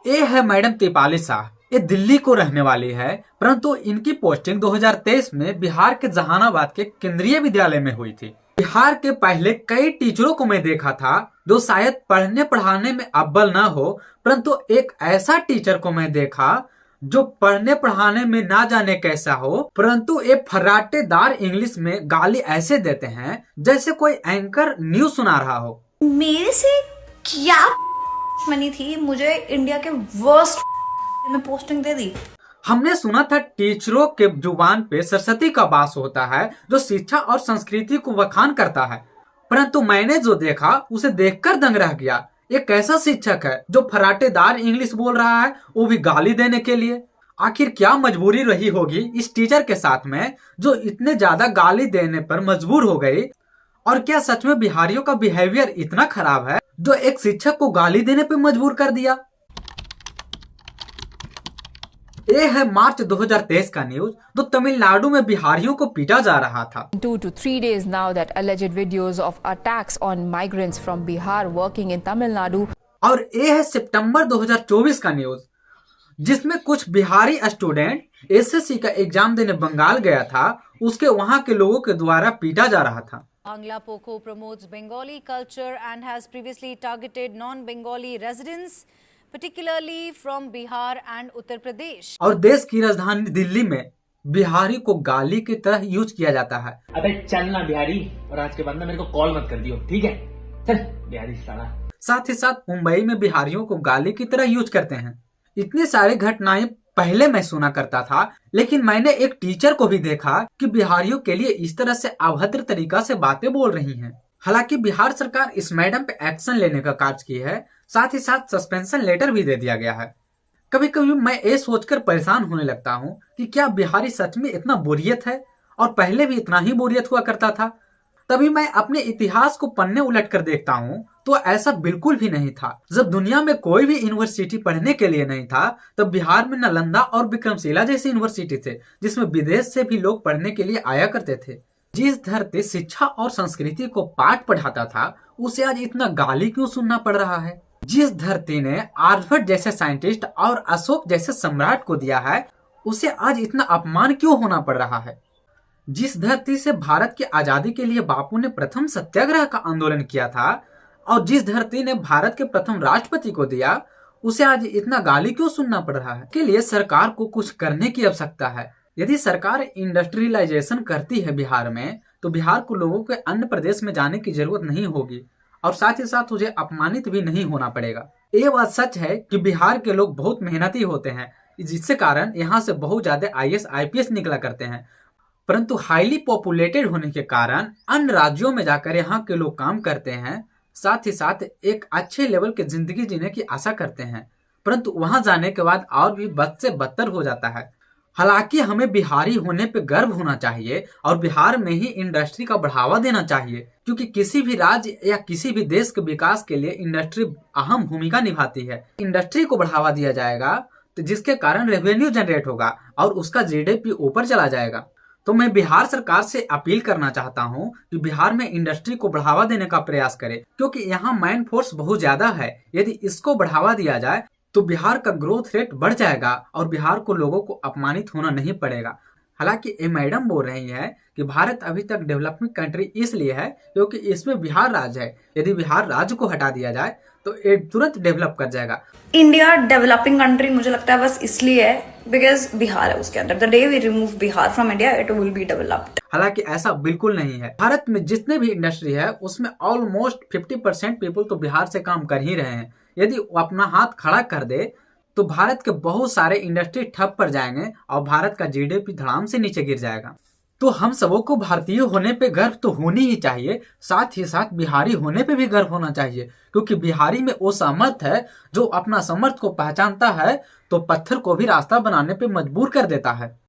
ये है मैडम दीपाली शाह। ये दिल्ली को रहने वाली है, परंतु इनकी पोस्टिंग 2023 में बिहार के जहानाबाद के केंद्रीय विद्यालय में हुई थी। बिहार के पहले कई टीचरों को मैं देखा था जो शायद पढ़ने पढ़ाने में अव्वल ना हो, परंतु एक ऐसा टीचर को मैं देखा जो पढ़ने पढ़ाने में ना जाने कैसा हो, परंतु ये फर्राटेदार इंग्लिश में गाली ऐसे देते हैं जैसे कोई एंकर न्यूज सुना रहा हो। मेरे से क्या मनी थी, मुझे इंडिया के वर्स्ट में पोस्टिंग दे दी। हमने सुना था टीचरों के जुबान पे सरस्वती का वास होता है जो शिक्षा और संस्कृति को बखान करता है, परंतु मैंने जो देखा उसे देखकर दंग रह गया। ये कैसा शिक्षक है जो फराटेदार इंग्लिश बोल रहा है, वो भी गाली देने के लिए। आखिर क्या मजबूरी रही होगी इस टीचर के साथ में जो इतने ज्यादा गाली देने पर मजबूर हो गई। और क्या सच में बिहारियों का बिहेवियर इतना खराब है जो एक शिक्षक को गाली देने पे मजबूर कर दिया। ये है मार्च 2023 का न्यूज जो तमिलनाडु में बिहारियों को पीटा जा रहा था। 2 to 3 days now that alleged videos of attacks on migrants from Bihar working in Tamil Nadu. और ये है सितंबर 2024 का न्यूज जिसमें कुछ बिहारी स्टूडेंट एसएससी का एग्जाम देने बंगाल गया था, उसके वहां के लोगों के द्वारा पीटा जा रहा था। Bangla POCO promotes Bengali culture and has previously targeted non-Bengali residents, particularly from Bihar and Uttar Pradesh. और देश की राजधानी दिल्ली में बिहारी को गाली की तरह यूज किया जाता है। अबे चल ना बिहारी, और आज के बाद ना मेरे को कॉल मत कर दियो, ठीक है? चल बिहारी साला। साथ ही साथ मुंबई में बिहारियों को गाली की तरह यूज करते हैं। इतनी सारी घटनाएं पहले मैं सुना करता था, लेकिन मैंने एक टीचर को भी देखा कि बिहारियों के लिए इस तरह से अभद्र तरीका से बातें बोल रही हैं। हालांकि बिहार सरकार इस मैडम पे एक्शन लेने का कार्य की है, साथ ही साथ सस्पेंशन लेटर भी दे दिया गया है। कभी कभी मैं ये सोचकर परेशान होने लगता हूँ कि क्या बिहारी सच में इतना बोरियत है, और पहले भी इतना ही बोरियत हुआ करता था। तभी मैं अपने इतिहास को पन्ने उलट कर देखता हूँ तो ऐसा बिल्कुल भी नहीं था। जब दुनिया में कोई भी यूनिवर्सिटी पढ़ने के लिए नहीं था, तब बिहार में नालंदा और विक्रमशिला जैसी यूनिवर्सिटी थे जिसमें विदेश से भी लोग पढ़ने के लिए आया करते थे। जिस धरती शिक्षा और संस्कृति को पाठ पढ़ाता था उसे आज इतना गाली क्यों सुनना पड़ रहा है। जिस धरती ने आर्यभट्ट जैसे साइंटिस्ट और अशोक जैसे सम्राट को दिया है उसे आज इतना अपमान क्यों होना पड़ रहा है। जिस धरती से भारत की आजादी के लिए बापू ने प्रथम सत्याग्रह का आंदोलन किया था और जिस धरती ने भारत के प्रथम राष्ट्रपति को दिया, उसे आज इतना गाली क्यों सुनना पड़ रहा है। के लिए सरकार को कुछ करने की आवश्यकता है। यदि सरकार इंडस्ट्रियलाइजेशन करती है बिहार में, तो बिहार को लोगों के अन्य प्रदेश में जाने की जरूरत नहीं होगी और साथ ही साथ तुझे अपमानित भी नहीं होना पड़ेगा। ये बात सच है कि बिहार के लोग बहुत मेहनती होते हैं, जिसके कारण यहाँ से बहुत ज्यादा IAS IPS निकला करते हैं, परंतु हाईली पॉपुलेटेड होने के कारण अन्य राज्यों में जाकर यहाँ के लोग काम करते हैं, साथ ही साथ एक अच्छे लेवल की जिंदगी जीने की आशा करते हैं, परंतु वहां जाने के बाद और भी बद से बदतर हो जाता है। हालांकि हमें बिहारी होने पे गर्व होना चाहिए और बिहार में ही इंडस्ट्री का बढ़ावा देना चाहिए, क्योंकि किसी भी राज्य या किसी भी देश के विकास के लिए इंडस्ट्री अहम भूमिका निभाती है। इंडस्ट्री को बढ़ावा दिया जाएगा तो जिसके कारण रेवेन्यू जनरेट होगा और उसका GDP ऊपर चला जाएगा। तो मैं बिहार सरकार से अपील करना चाहता हूं कि बिहार में इंडस्ट्री को बढ़ावा देने का प्रयास करे, क्योंकि यहाँ मैन फोर्स बहुत ज्यादा है। यदि इसको बढ़ावा दिया जाए तो बिहार का ग्रोथ रेट बढ़ जाएगा और बिहार को लोगों को अपमानित होना नहीं पड़ेगा। हालांकि ये मैडम बोल रही है कि भारत अभी तक डेवलपिंग कंट्री इसलिए है क्योंकि इसमें बिहार राज्य है। यदि बिहार राज्य को हटा दिया जाए तो ये तुरंत डेवलप कर जाएगा। इंडिया डेवलपिंग कंट्री मुझे लगता है बस इसलिए है बिकॉज बिहार है उसके अंदर। The day we remove Bihar from India it will be developed. हालांकि ऐसा बिल्कुल नहीं है। भारत में जितने भी इंडस्ट्री है उसमें ऑलमोस्ट 50% पीपल तो बिहार से काम कर ही रहे हैं। यदि वो अपना हाथ खड़ा कर दे तो भारत के बहुत सारे इंडस्ट्री ठप पड़ जाएंगे और भारत का GDP धड़ाम से नीचे गिर जाएगा। तो हम सबों को भारतीय होने पे गर्व तो होनी ही चाहिए, साथ ही साथ बिहारी होने पे भी गर्व होना चाहिए, क्योंकि बिहारी में वो सामर्थ है जो अपना सामर्थ को पहचानता है तो पत्थर को भी रास्ता बनाने पे मजबूर कर देता है।